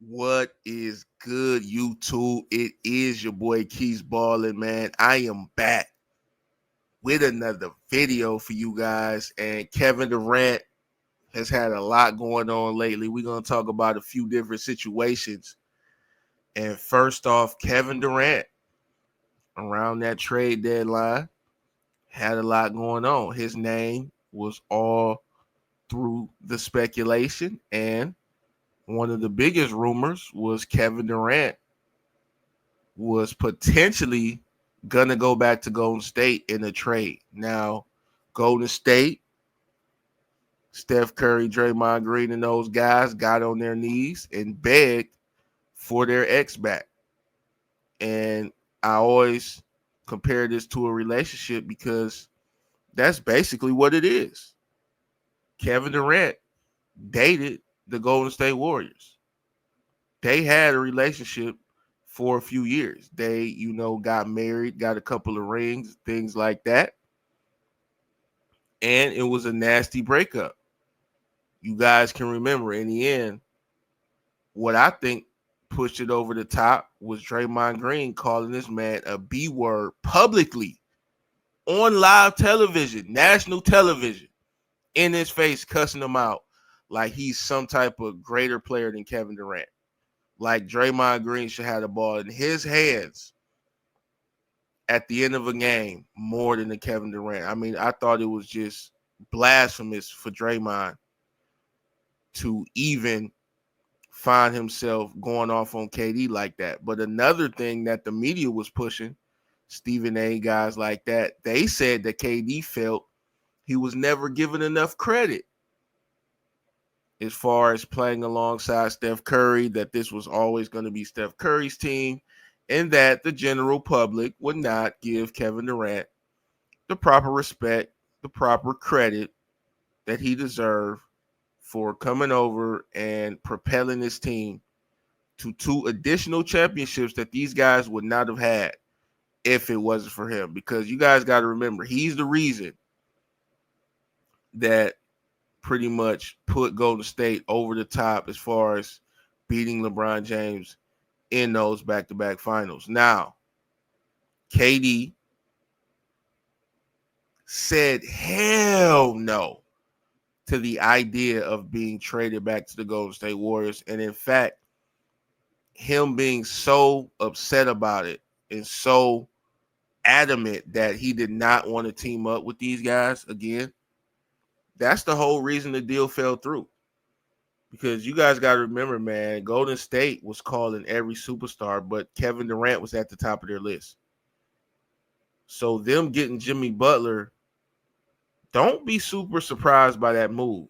What is good, YouTube? It is your boy Keys Ballin', man. I am back with another video for you guys. And Kevin Durant has had a lot going on lately. We're going to talk about a few different situations. And first off, Kevin Durant, around that trade deadline, had a lot going on. His name was all through the speculation. And one of the biggest rumors was Kevin Durant was potentially gonna go back to Golden State in a trade. Now, Golden State, Steph Curry, Draymond Green, and those guys got on their knees and begged for their ex back. And I always compare this to a relationship because that's basically what it is. Kevin Durant dated the Golden State Warriors. They had a relationship for a few years. They, got married, got a couple of rings, things like that. And it was a nasty breakup. You guys can remember in the end, what I think pushed it over the top was Draymond Green calling this man a B word publicly on live television, national television, in his face, cussing him out like he's some type of greater player than Kevin Durant. Like Draymond Green should have the ball in his hands at the end of a game more than the Kevin Durant. I mean, I thought it was just blasphemous for Draymond to even find himself going off on KD like that. But another thing that the media was pushing, Stephen A, guys like that, they said that KD felt he was never given enough credit as far as playing alongside Steph Curry, that this was always going to be Steph Curry's team, and that the general public would not give Kevin Durant the proper respect, the proper credit that he deserved for coming over and propelling his team to 2 additional championships that these guys would not have had if it wasn't for him. Because you guys got to remember, he's the reason that pretty much put Golden State over the top as far as beating LeBron James in those back-to-back finals. Now, KD said hell no to the idea of being traded back to the Golden State Warriors. And in fact, him being so upset about it and so adamant that he did not want to team up with these guys again, that's the whole reason the deal fell through. Because you guys got to remember, man, Golden State was calling every superstar, but Kevin Durant was at the top of their list. So them getting Jimmy Butler, don't be super surprised by that move.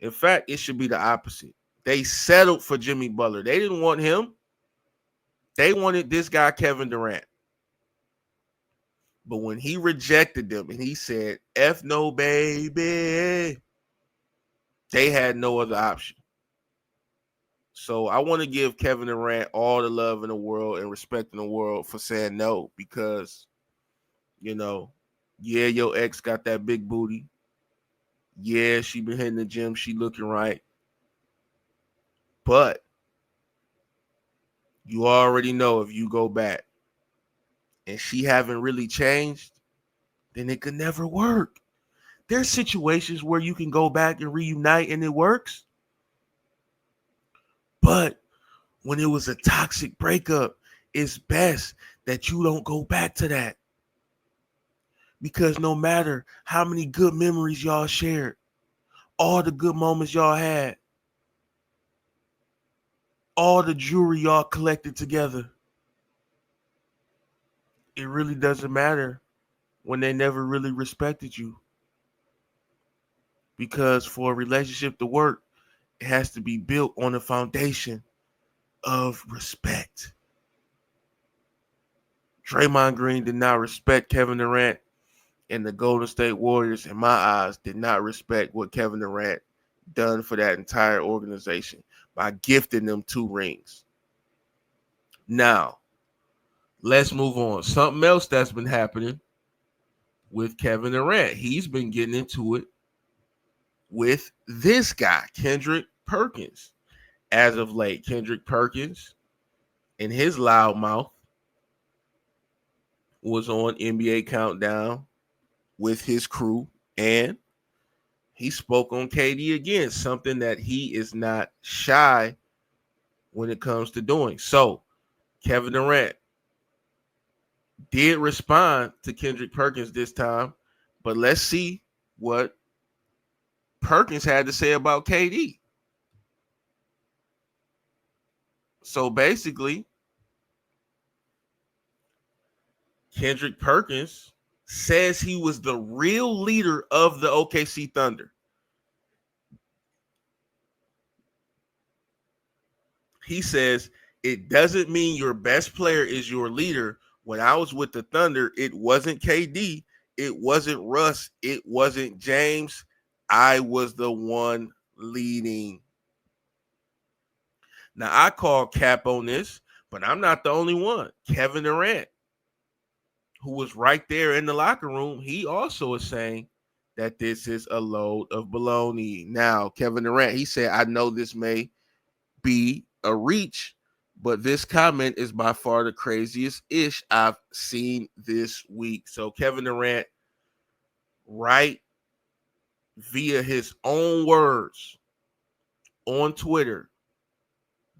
In fact, it should be the opposite. They settled for Jimmy Butler. They didn't want him. They wanted this guy, Kevin Durant. But when he rejected them and he said, F no, baby, they had no other option. So I want to give Kevin Durant all the love in the world and respect in the world for saying no, because, yeah, your ex got that big booty. Yeah, she been hitting the gym. She looking right. But you already know if you go back and she haven't really changed, then it could never work. There's situations where you can go back and reunite and it works. But when it was a toxic breakup, it's best that you don't go back to that. Because no matter how many good memories y'all shared, all the good moments y'all had, all the jewelry y'all collected together, it really doesn't matter when they never really respected you. Because for a relationship to work, it has to be built on a foundation of respect. Draymond Green did not respect Kevin Durant, and the Golden State Warriors, in my eyes, did not respect what Kevin Durant done for that entire organization by gifting them 2 rings. Now, let's move on. Something else that's been happening with Kevin Durant. He's been getting into it with this guy, Kendrick Perkins, as of late. Kendrick Perkins, in his loud mouth, was on NBA Countdown with his crew, and he spoke on KD again, something that he is not shy when it comes to doing. So, Kevin Durant did respond to Kendrick Perkins this time, but let's see what Perkins had to say about KD. So basically, Kendrick Perkins says he was the real leader of the OKC Thunder. He says, it doesn't mean your best player is your leader. When I was with the Thunder, it wasn't KD, it wasn't Russ, it wasn't James. I was the one leading. Now, I call cap on this, but I'm not the only one. Kevin Durant, who was right there in the locker room, he also is saying that this is a load of baloney. Now, Kevin Durant, he said, I know this may be a reach, but this comment is by far the craziest ish I've seen this week. So Kevin Durant, right via his own words on Twitter,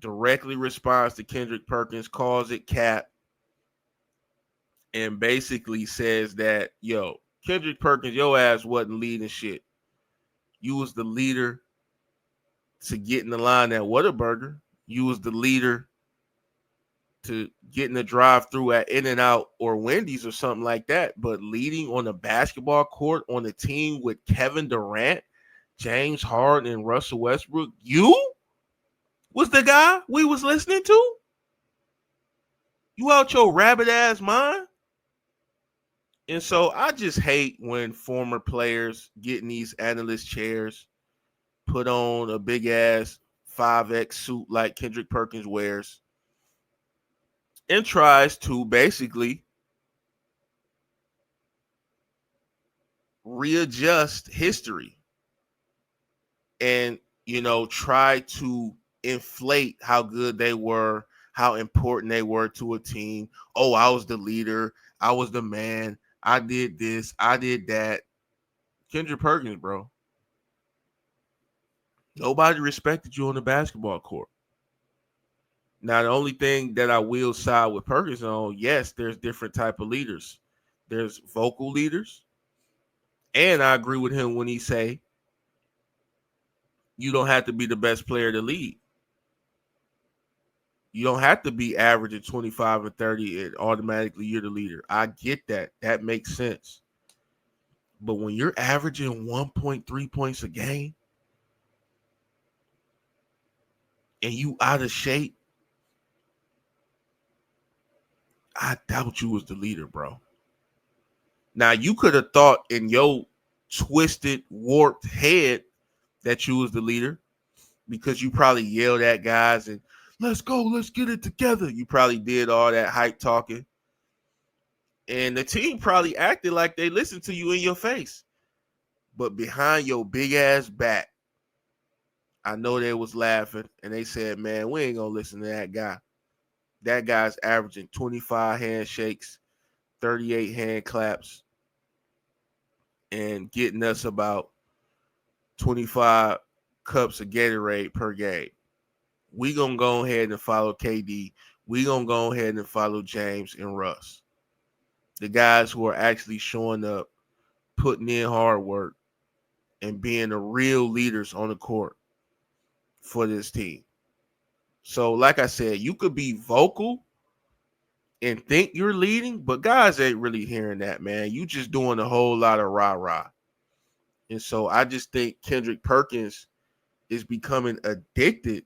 directly responds to Kendrick Perkins, calls it cap, and basically says that, yo, Kendrick Perkins, your ass wasn't leading shit. You was the leader to get in the line at Whataburger. You was the leader to get in the drive-through at In-N-Out or Wendy's or something like that. But leading on a basketball court on a team with Kevin Durant, James Harden, and Russell Westbrook, you was the guy we was listening to? You out your rabbit ass mind? And so I just hate when former players get in these analyst chairs, put on a big ass 5X suit like Kendrick Perkins wears, and tries to basically readjust history and, try to inflate how good they were, how important they were to a team. Oh, I was the leader. I was the man. I did this. I did that. Kendrick Perkins, bro. Nobody respected you on the basketball court. Now, the only thing that I will side with Perkins on, yes, there's different type of leaders. There's vocal leaders. And I agree with him when he say, you don't have to be the best player to lead. You don't have to be averaging 25 and 30 and automatically you're the leader. I get that. That makes sense. But when you're averaging 1.3 points a game and you out of shape, I doubt you was the leader, bro. Now, you could have thought in your twisted, warped head that you was the leader because you probably yelled at guys and let's go, let's get it together. You probably did all that hype talking. And the team probably acted like they listened to you in your face. But behind your big ass back, I know they was laughing and they said, man, we ain't going to listen to that guy. That guy's averaging 25 handshakes, 38 hand claps, and getting us about 25 cups of Gatorade per game. We going to go ahead and follow KD. We going to go ahead and follow James and Russ. The guys who are actually showing up, putting in hard work, and being the real leaders on the court for this team. So, like I said, you could be vocal and think you're leading, but guys ain't really hearing that, man. You just doing a whole lot of rah-rah. And so I just think Kendrick Perkins is becoming addicted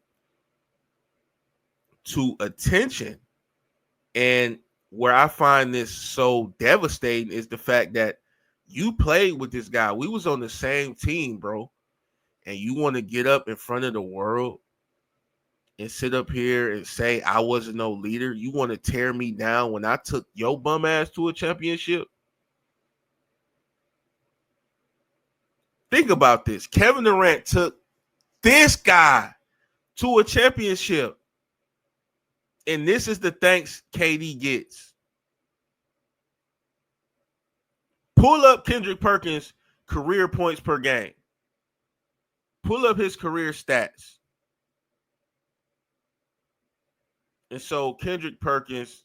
to attention. And where I find this so devastating is the fact that you played with this guy. We was on the same team, bro. And you want to get up in front of the world and sit up here and say I wasn't no leader. You want to tear me down when I took your bum ass to a championship? Think about this. Kevin Durant took this guy to a championship. And this is the thanks KD gets. Pull up Kendrick Perkins' career points per game. Pull up his career stats. And so Kendrick Perkins,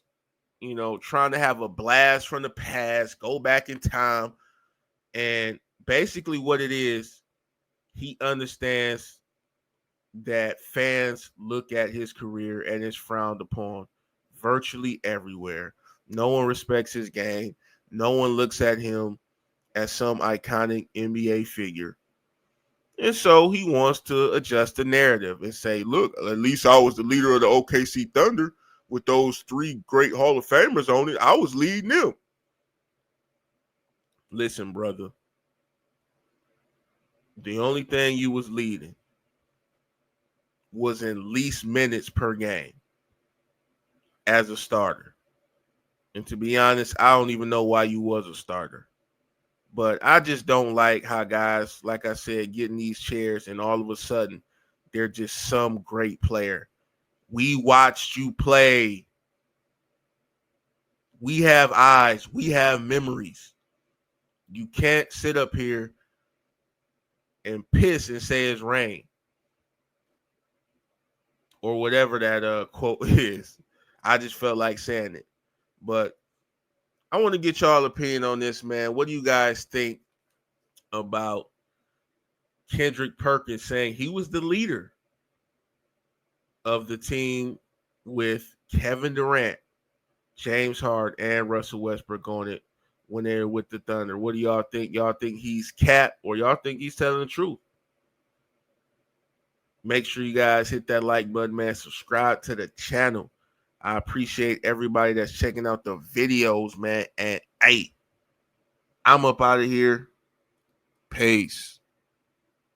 trying to have a blast from the past, go back in time. And basically what it is, he understands that fans look at his career and it's frowned upon virtually everywhere. No one respects his game. No one looks at him as some iconic NBA figure. And so he wants to adjust the narrative and say, look, at least I was the leader of the OKC Thunder with those 3 great Hall of Famers on it. I was leading them. Listen, brother, the only thing you was leading was in least minutes per game as a starter. And to be honest, I don't even know why you was a starter. But I just don't like how guys, like I said, get in these chairs and all of a sudden they're just some great player. We watched you play. We have eyes. We have memories. You can't sit up here and piss and say it's rain. Or whatever that quote is. I just felt like saying it. But I want to get y'all opinion on this, man. What do you guys think about Kendrick Perkins saying he was the leader of the team with Kevin Durant, James Harden, and Russell Westbrook on it when they're with the Thunder? What do y'all think? Y'all think he's cap or y'all think he's telling the truth? Make sure you guys hit that like button, man. Subscribe to the channel. I appreciate everybody that's checking out the videos, man. And hey, I'm up out of here. Peace.